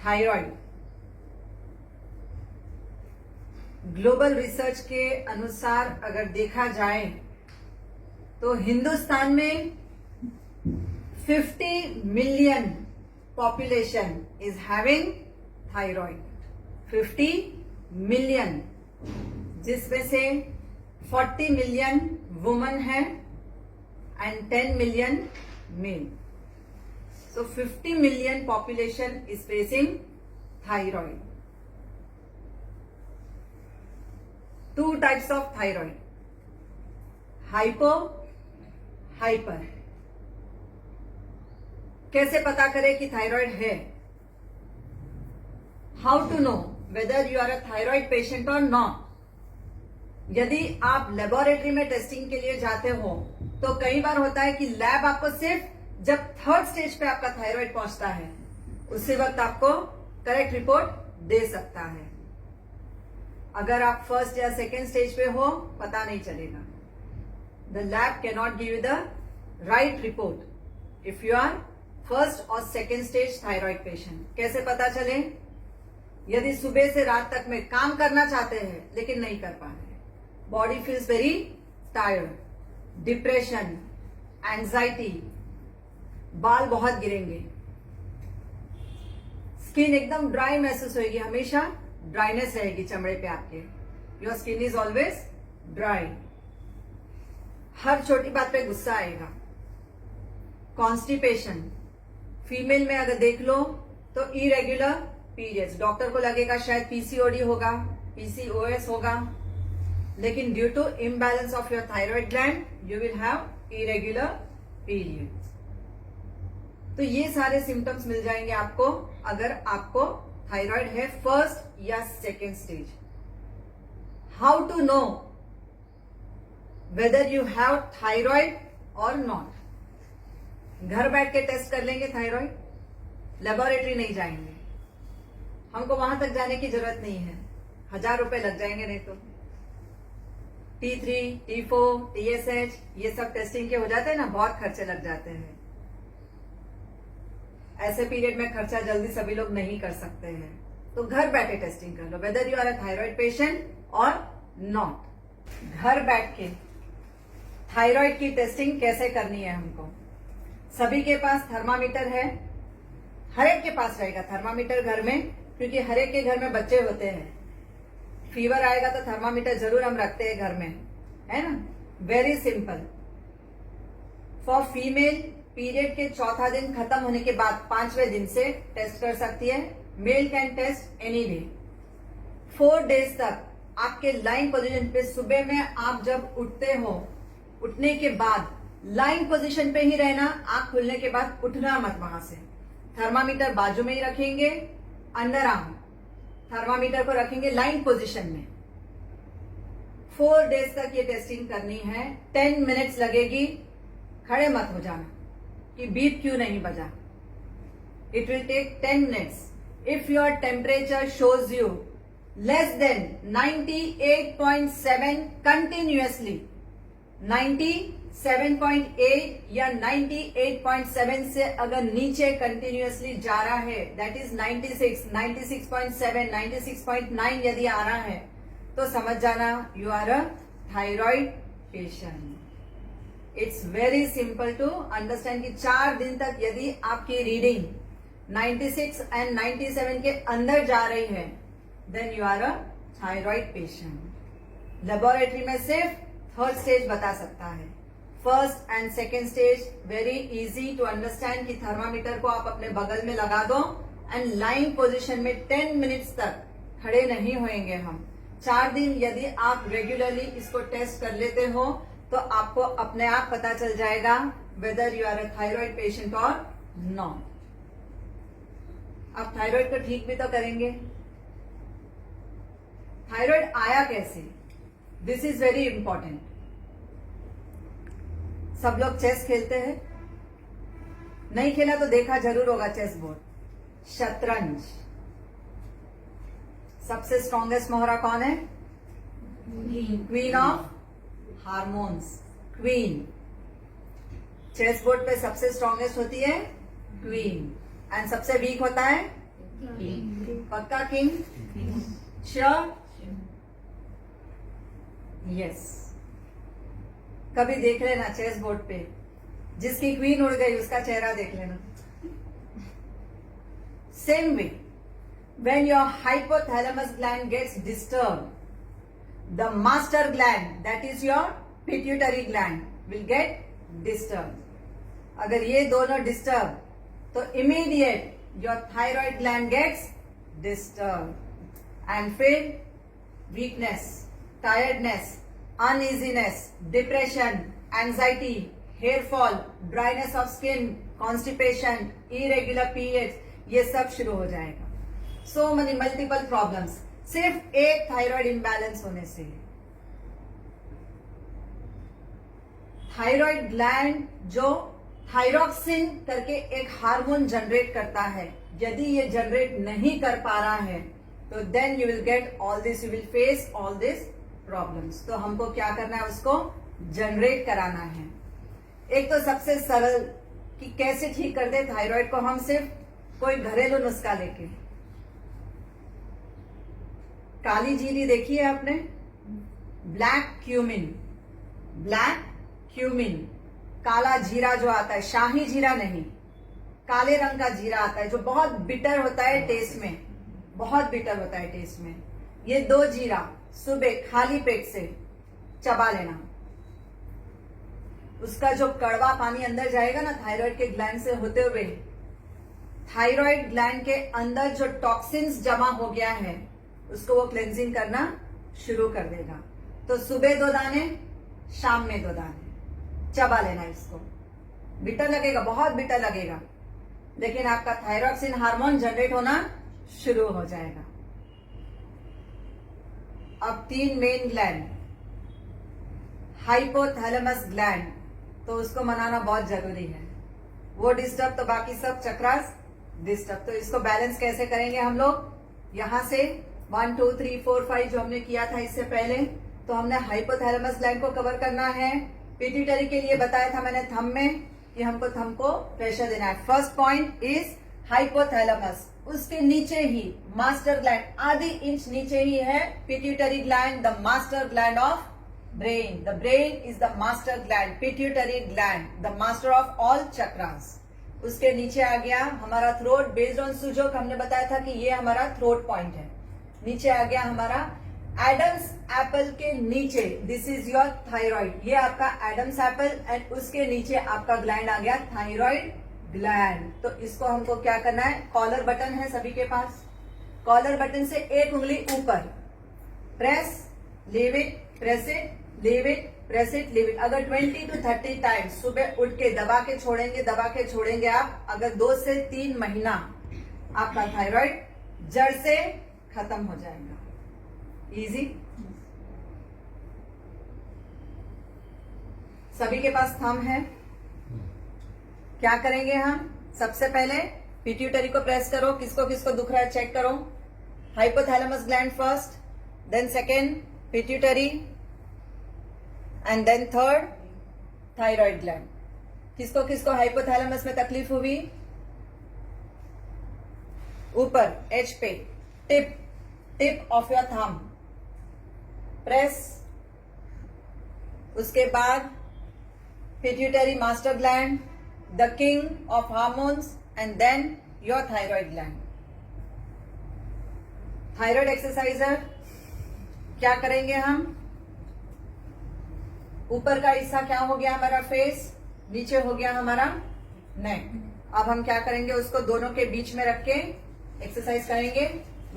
Thyroid. Global research के अनुसार अगर देखा जाए तो हिंदुस्तान में 50 million population is having thyroid. 50 million, जिसमें से 40 मिलियन वुमन है and 10 million male. So 50 million population is facing thyroid. Two types of thyroid: hypo, hyper. कैसे पता करें कि थायराइड है? How to know whether you are a thyroid patient or not? यदि आप लेबोरेटरी में टेस्टिंग के लिए जाते हो तो कई बार होता है कि लैब आपको सिर्फ जब 3rd स्टेज पे आपका थायराइड पहुंचता है उसी वक्त आपको करेक्ट रिपोर्ट दे सकता है। अगर आप 1st या 2nd स्टेज पे हो पता नहीं चलेगा। The lab can not give you the right report if you are 1st और 2nd स्टेज थायराइड पेशेंट। कैसे पता चले? यदि सुबह से रात तक में काम करना चाहते हैं लेकिन नहीं कर पा रहे, body feels very tired, depression, anxiety, बाल बहुत गिरेंगे, स्किन एकदम ड्राई महसूस होगी, हमेशा ड्राइनेस रहेगी चमड़े पे आपके। Your skin is always dry. हर छोटी बात पे गुस्सा आएगा। कॉन्स्टिपेशन, फीमेल में अगर देख लो तो इरेग्युलर पीरियड्स, डॉक्टर को लगेगा शायद पीसीओडी होगा, पीसीओएस होगा, लेकिन due to imbalance of your thyroid gland you will have irregular periods. तो ये सारे सिम्टम्स मिल जाएंगे आपको अगर आपको थायराइड है 1st या 2nd stage. How to know whether you have thyroid और नॉट? घर बैठ के टेस्ट कर लेंगे थायराइड, लेबोरेटरी नहीं जाएंगे। हमको वहां तक जाने की जरूरत नहीं है, 1000 रुपए लग जाएंगे नहीं तो। T3, T4, TSH ये सब टेस्टिंग के हो जाते हैं ना, बहुत खर्चे लग जाते हैं। ऐसे पीरियड में खर्चा जल्दी सभी लोग नहीं कर सकते हैं, तो घर बैठे टेस्टिंग कर लो whether you are a thyroid patient और नॉट। घर बैठ के थायराइड की टेस्टिंग कैसे करनी है हमको? सभी के पास थर्मामीटर है, हर एक के पास रहेगा थर्मामीटर घर में, क्योंकि हर एक के घर में बच्चे होते हैं। फीवर आएगा तो थर्मामीटर जरूर हम रखते हैं घर में, है ना? Very simple. For female period के 4था दिन खत्म होने के बाद 5वें दिन से टेस्ट कर सकती है। Male can test any day. 4 days तक आपके लाइन पोजीशन पे, सुबह में आप जब उठते हो, उठने के बाद लाइन पोजीशन पे ही रहना, आंख खुलने के बाद उठना मत वहां से। थर्मामीटर बाजू में ही रखेंगे, अंडर आर्म थर्मामीटर को रखेंगे लाइन पोजीशन में। 4 डेज तक ये टेस्टिंग करनी है। 10 मिनट्स लगेगी। खड़े मत हो जाना कि बीप क्यों नहीं बजा। It will take 10 minutes. If your temperature shows you less than 98.7 continuously, 97.8 या 98.7 से अगर नीचे कंटिन्यूअसली जा रहा है, दैट इज 96, 96.7, 96.9 यदि आ रहा है, तो समझ जाना you are a thyroid patient. It's very simple to understand कि 4 दिन तक यदि आपकी रीडिंग 96 एंड 97 के अंदर जा रही है, then you are a thyroid patient. Laboratory में सिर्फ 3rd स्टेज बता सकता है। 1st and 2nd stage very easy to understand कि थर्मामीटर को आप अपने बगल में लगा दो एंड लाइन पोजीशन में 10 मिनट्स तक खड़े नहीं होएंगे हम। 4 दिन यदि आप रेगुलरली इसको टेस्ट कर लेते हो तो आपको अपने आप पता चल जाएगा whether you are a thyroid patient और नॉट। आप थायराइड को ठीक भी तो करेंगे। थायराइड आया कैसे, दिस इज वेरी इंपॉर्टेंट। सब लोग चेस खेलते हैं, नहीं खेला तो देखा जरूर होगा चेस बोर्ड। शतरंज, सबसे स्ट्रॉन्गेस्ट मोहरा कौन है? Queen of hormones, queen. Chess board पे सबसे स्ट्रॉन्गेस्ट होती है क्वीन, एंड सबसे वीक होता है पक्का किंग? श्योर? यस। कभी देख लेना चेस बोर्ड पे, जिसकी क्वीन उड़ गई उसका चेहरा देख लेना। Same way, when your hypothalamus gland gets disturbed, the master gland, that is your pituitary gland, will get disturbed. अगर ये दोनों डिस्टर्ब तो immediate your thyroid gland gets disturb, and फिर weakness, tiredness, uneasiness, depression, anxiety, hair fall, dryness of skin, constipation, irregular periods, ये सब शुरू हो जाएगा। सो मेनी मल्टीपल प्रॉब्लम्स सिर्फ एक थायराइड इम्बैलेंस होने से। थायराइड ग्लैंड जो थायरॉक्सिन करके एक हार्मोन जनरेट करता है, यदि ये जनरेट नहीं कर पा रहा है तो then you will get all this, you will face all this problems. तो हमको क्या करना है, उसको जनरेट कराना है। एक तो सबसे सरल कि कैसे ठीक कर दे थायराइड को, हम सिर्फ कोई घरेलू नुस्खा लेके। काली जीरी देखी है आपने? ब्लैक क्यूमिन, ब्लैक क्यूमिन, काला जीरा जो आता है, शाही जीरा नहीं, काले रंग का जीरा आता है जो बहुत बिटर होता है टेस्ट में, बहुत बिटर होता है टेस्ट में। ये 2 जीरा सुबह खाली पेट से चबा लेना। उसका जो कड़वा पानी अंदर जाएगा ना थायराइड के ग्लैंड से होते हुए, थायराइड ग्लैंड के अंदर जो टॉक्सिन्स जमा हो गया है उसको वो क्लेंजिंग करना शुरू कर देगा। तो सुबह 2 दाने, शाम में 2 दाने चबा लेना। इसको बिटर लगेगा, बहुत बिटर लगेगा, लेकिन आपका थायरॉक्सिन हार्मोन जनरेट होना शुरू हो जाएगा। अब 3 मेन ग्लैंड, हाइपोथैलेमस ग्लैंड, तो उसको मनाना बहुत जरूरी है। वो डिस्टर्ब तो बाकी सब चक्रास डिस्टर्ब। तो इसको बैलेंस कैसे करेंगे हम लोग? यहां से 1 2 3 4 5 जो हमने किया था इससे पहले, तो हमने हाइपोथैलेमस ग्लैंड को कवर करना है। पिट्यूटरी के लिए बताया था मैंने थंब में कि हमको थंब को प्रेशर देना है। फर्स्ट पॉइंट इज हाइपोथैलेमस, उसके नीचे ही मास्टर ग्लैंड, आधी इंच नीचे ही है pituitary gland, the master gland of brain. The brain is the master gland, pituitary gland the master of all chakras. उसके नीचे आ गया हमारा थ्रोट, बेस्ड ऑन सुजोक हमने बताया था कि ये हमारा थ्रोट पॉइंट है। नीचे आ गया हमारा एडम्स एप्पल के नीचे, दिस इज योर थायराइड, ये आपका एडम्स एप्पल, एंड उसके नीचे आपका ग्लैंड आ गया थायराइड ग्लैंड। तो इसको हमको क्या करना है, कॉलर बटन है सभी के पास, कॉलर बटन से एक उंगली ऊपर, press, leave it, press it, leave it, press it, leave it. अगर 20 to 30 टाइम्स सुबह उठ के दबा के छोड़ेंगे आप, अगर 2 से 3 महीना, आपका थायराइड जड़ से खत्म हो जाएगा। इजी? सभी के पास थंब है। क्या करेंगे हम? सबसे पहले पिट्यूटरी को प्रेस करो, किसको किसको दुख रहा है चेक करो। Hypothalamus gland first, then second pituitary, and then third thyroid gland. किसको किसको हाइपोथैलेमस में तकलीफ हुई? ऊपर एज पे, tip of your thumb, press. उसके बाद pituitary master gland, the king of hormones, and then your thyroid gland. Thyroid exerciser क्या करेंगे हम? ऊपर का हिस्सा क्या हो गया हमारा फेस, नीचे हो गया हमारा नेक। अब हम क्या करेंगे, उसको दोनों के बीच में रख के एक्सरसाइज करेंगे।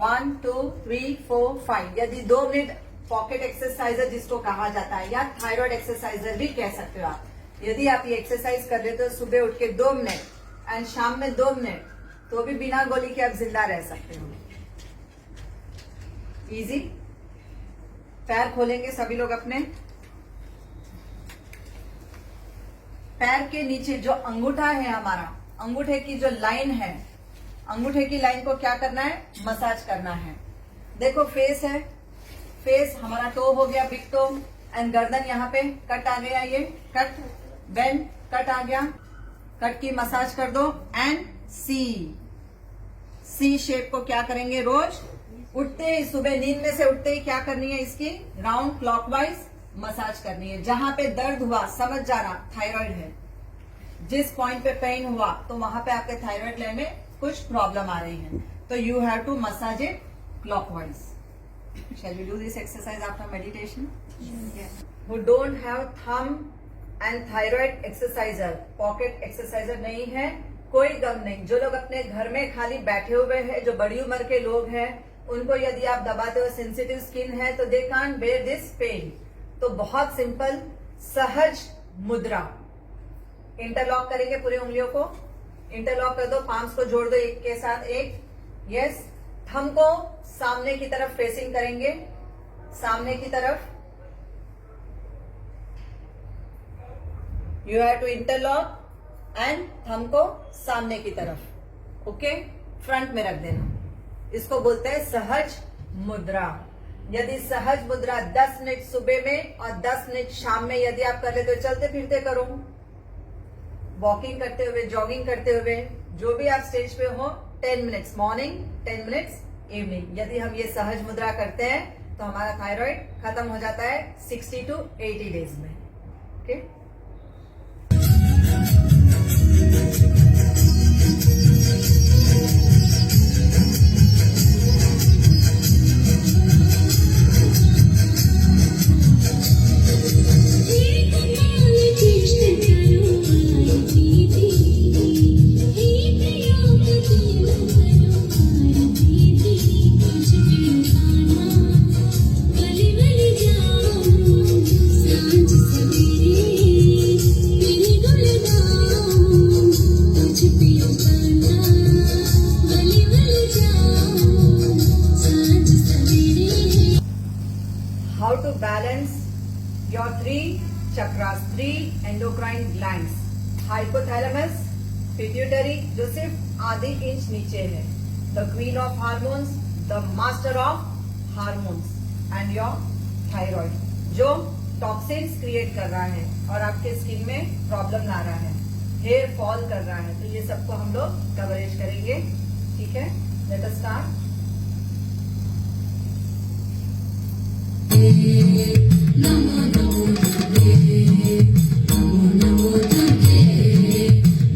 1 2 3 4 5। यदि 2 मिनट पॉकेट एक्सरसाइजर जिसको कहा जाता है, या थायराइड एक्सरसाइजर भी कह सकते हो आप, यदि आप ये एक्सरसाइज कर लेते हो सुबह उठ के 2 मिनट एंड शाम में 2 मिनट, तो भी बिना गोली के आप जिंदा रह सकते हो। इजी? पैर खोलेंगे सभी लोग अपने। पैर के नीचे जो अंगूठा है हमारा, अंगूठे की जो लाइन है, अंगूठे की लाइन को क्या करना है, मसाज करना है। देखो फेस है, फेस हमारा टो हो गया, बिग टो, एंड गर्दन यहाँ पे कट आ गया, ये कट बेंड कट आ गया, कट की मसाज कर दो एंड सी सी शेप को क्या करेंगे, रोज उठते ही, सुबह नींद में से उठते ही क्या करनी है, इसकी राउंड क्लॉकवाइज मसाज करनी है। जहां पे दर्द हुआ समझ जाना थायराइड है, जिस पॉइंट पे पेन हुआ तो वहां पे आपके थायराइड ग्लैंड में कुछ प्रॉब्लम आ रही है, तो you have to massage it clockwise. Shall we do this exercise after meditation? Yes. Who don't have thumb and thyroid exerciser, pocket exerciser नहीं है, कोई गम नहीं। जो लोग अपने घर में खाली बैठे हुए हैं, जो बड़ी उम्र के लोग हैं, उनको यदि आप दबाते हो, सेंसिटिव स्किन है, तो they can't bear this pain. तो बहुत सिंपल सहज मुद्रा, इंटरलॉक करेंगे पूरी उंगलियों को, इंटरलॉक कर दो, पाम्स को जोड़ दो एक के साथ एक, यस। थंब को सामने की तरफ फेसिंग करेंगे, सामने की तरफ। You have to interlock and thumb को सामने की तरफ, ओके, फ्रंट में रख देना। इसको बोलते हैं सहज मुद्रा। यदि सहज मुद्रा 10 मिनट सुबह में और 10 मिनट शाम में यदि आप कर लेते हो, चलते फिरते करो, वॉकिंग करते हुए, जॉगिंग करते हुए, जो भी आप स्टेज पे हो, 10 मिनट्स मॉर्निंग, 10 मिनट्स इवनिंग। यदि हम ये सहज मुद्रा करते हैं तो हमारा थायराइड खत्म हो जाता है 60 to 80 डेज में, okay. How to balance your 3 chakras, 3 endocrine glands, hypothalamus, pituitary, जो सिर्फ आधी इंच नीचे है, the queen of hormones, the master of hormones, and your thyroid, जो टॉक्सिन्स क्रिएट कर रहा है और आपके स्किन में प्रॉब्लम ला रहा है, हेयर फॉल कर रहा है। तो ये सबको हम लोग कवरेज करेंगे, ठीक है। Let us start. Namo Namo दुर्गे, नमो नमो दुर्गे,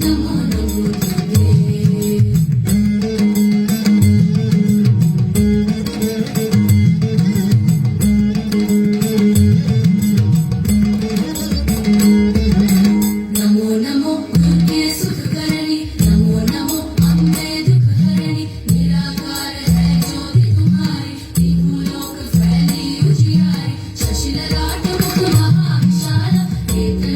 नमो नमो दुर्गे। नमो नमो दुर्गे सुखकरणी, नमो नमो अम्बे दुखहरणी, निराकार है ज्योति तुम्हारी, तीनों लोक फैली उजियारी, शशि ललाट मुख महाविशाल, एक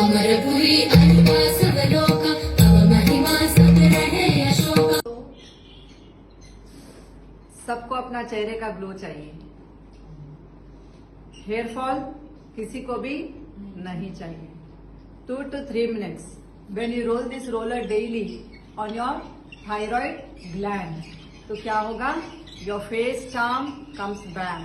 अमरपुरी अनुभवासवलोक तव महिमा सब रहे अशोक। सबको अपना चेहरे का ग्लो चाहिए, हेयर फॉल किसी को भी नहीं चाहिए। 2 to 3 minutes when you roll this roller daily on your thyroid gland, तो क्या होगा? Your face charm comes back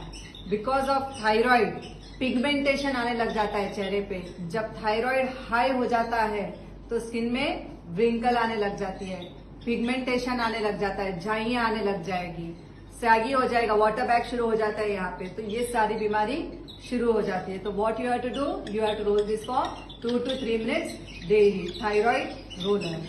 because of thyroid। Pigmentation आने लग जाता है चेहरे पे। जब थायराइड हाई हो जाता है तो स्किन में व्रिंकल आने लग जाती है, पिगमेंटेशन आने लग जाता है, झाइयां आने लग जाएगी, सैगी हो जाएगा, वाटर बैग शुरू हो जाता है यहाँ पे, तो ये सारी बीमारी शुरू हो जाती है। तो what you have to do, you have to roll this for 2 to 3 minutes daily, thyroid roller.